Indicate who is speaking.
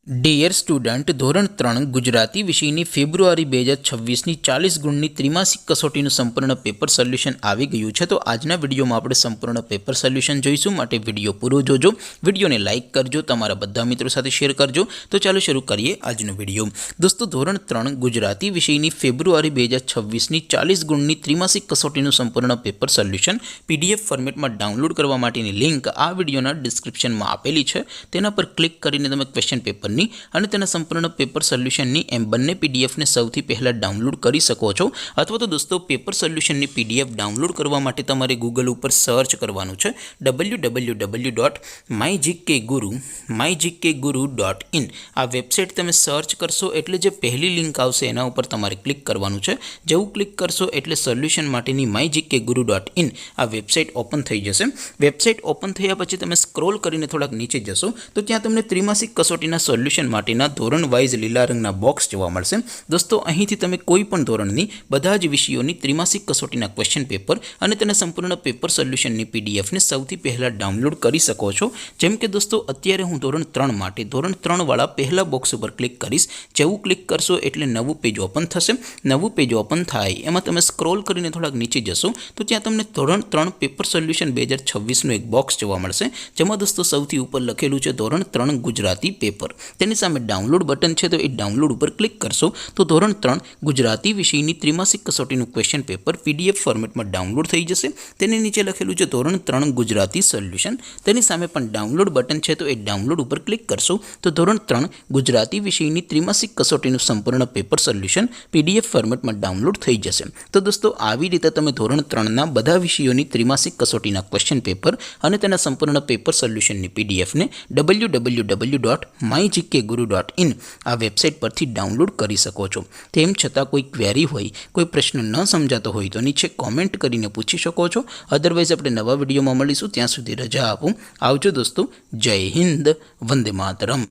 Speaker 1: Dear student, ધોરણ 3 ગુજરાતી વિષયની ફેબ્રુઆરી 2026ની 40 ગુણની ત્રિમાસિક કસોટીનું સંપૂર્ણ પેપર સોલ્યુશન આવી ગયું છે। તો આજના વિડીયોમાં આપણે સંપૂર્ણ પેપર સોલ્યુશન જોઈશું, માટે વિડીયો પૂરો જોજો, વિડીયોને લાઇક કરજો, તમારા બધા મિત્રો સાથે શેર કરજો। તો ચાલો શરૂ કરીએ આજનો વિડીયો। દોસ્તો, ધોરણ 3 ગુજરાતી વિષયની ફેબ્રુઆરી 2026ની 40 ગુણની ત્રિમાસિક કસોટીનું સંપૂર્ણ પેપર સોલ્યુશન PDF ફોર્મેટમાં ડાઉનલોડ કરવા માટેની લિંક આ વિડીયોના ડિસ્ક્રિપ્શનમાં આપેલી છે। તેના પર ક્લિક કરીને તમે ક્વેશ્ચન પેપર અને તેના સંપૂર્ણ પેપર સોલ્યુશનની એમ બંને પીડીએફને સૌથી પહેલાં ડાઉનલોડ કરી શકો છો। અથવા તો દોસ્તો, પેપર સોલ્યુશનની પીડીએફ ડાઉનલોડ કરવા માટે તમારે ગૂગલ ઉપર સર્ચ કરવાનું છે www.mygkguru.in। આ વેબસાઇટ તમે સર્ચ કરશો એટલે જે પહેલી લિંક આવશે એના ઉપર તમારે ક્લિક કરવાનું છે। જેવું ક્લિક કરશો એટલે સોલ્યુશન માટેની mygkguru.in આ વેબસાઇટ ઓપન થઈ જશે। વેબસાઇટ ઓપન થયા પછી તમે સ્ક્રોલ કરીને થોડાક નીચે જશો તો ત્યાં તમને ત્રિમાસિક કસોટીના સોલ્યુશન માટેના ધોરણ વાઇઝ લીલા રંગના બોક્સ જોવા મળશે। દોસ્તો, અહીંથી તમે કોઈ પણ ધોરણની બધા જ વિષયોની ત્રિમાસિક કસોટીના ક્વેશ્ચન પેપર અને તેના સંપૂર્ણ પેપર સોલ્યુશનની પીડીએફને સૌથી પહેલાં ડાઉનલોડ કરી શકો છો। જેમ કે દોસ્તો, અત્યારે હું ધોરણ 3 માટે ધોરણ 3 વાળા પહેલા બોક્સ ઉપર ક્લિક કરીશ। જેવું ક્લિક કરશો એટલે નવું પેજ ઓપન થશે। નવું પેજ ઓપન થાય એમાં તમે સ્ક્રોલ કરીને થોડાક નીચે જશો તો ત્યાં તમને ધોરણ 3 પેપર સોલ્યુશન 2026નું એક બોક્સ જોવા મળશે, જેમાં દોસ્તો સૌથી ઉપર લખેલું છે ધોરણ 3 ગુજરાતી પેપર। તેની સામે ડાઉનલોડ બટન છે, તો એ ડાઉનલોડ ઉપર ક્લિક કરશો તો ધોરણ 3 ગુજરાતી વિષયની ત્રિમાસિક કસોટીનું ક્વેશ્ચન પેપર PDF ફોર્મેટમાં ડાઉનલોડ થઈ જશે। તેની નીચે લખેલું છે ધોરણ 3 ગુજરાતી સોલ્યુશન, તેની સામે પણ ડાઉનલોડ બટન છે, તો એ ડાઉનલોડ ઉપર ક્લિક કરશો તો ધોરણ 3 ગુજરાતી વિષયની ત્રિમાસિક કસોટીનું સંપૂર્ણ પેપર સોલ્યુશન PDF ફોર્મેટમાં ડાઉનલોડ થઈ જશે। તો દોસ્તો, આવી રીતે તમે ધોરણ 3ના બધા વિષયોની ત્રિમાસિક કસોટીના ક્વેશ્ચન પેપર અને તેના સંપૂર્ણ પેપર સોલ્યુશનની પીડીએફને www.mygkguru.in આ વેબસાઇટ પરથી ડાઉનલોડ કરી શકો છો। તેમ છતાં કોઈ ક્વેરી હોય, કોઈ પ્રશ્ન ન સમજાતો હોય તો નીચે કોમેન્ટ કરીને પૂછી શકો છો। અદરવાઇઝ આપણે નવા વિડીયોમાં મળીશું, ત્યાં સુધી રજા આપો। આવજો દોસ્તો, જય હિન્દ, વંદે માતરમ।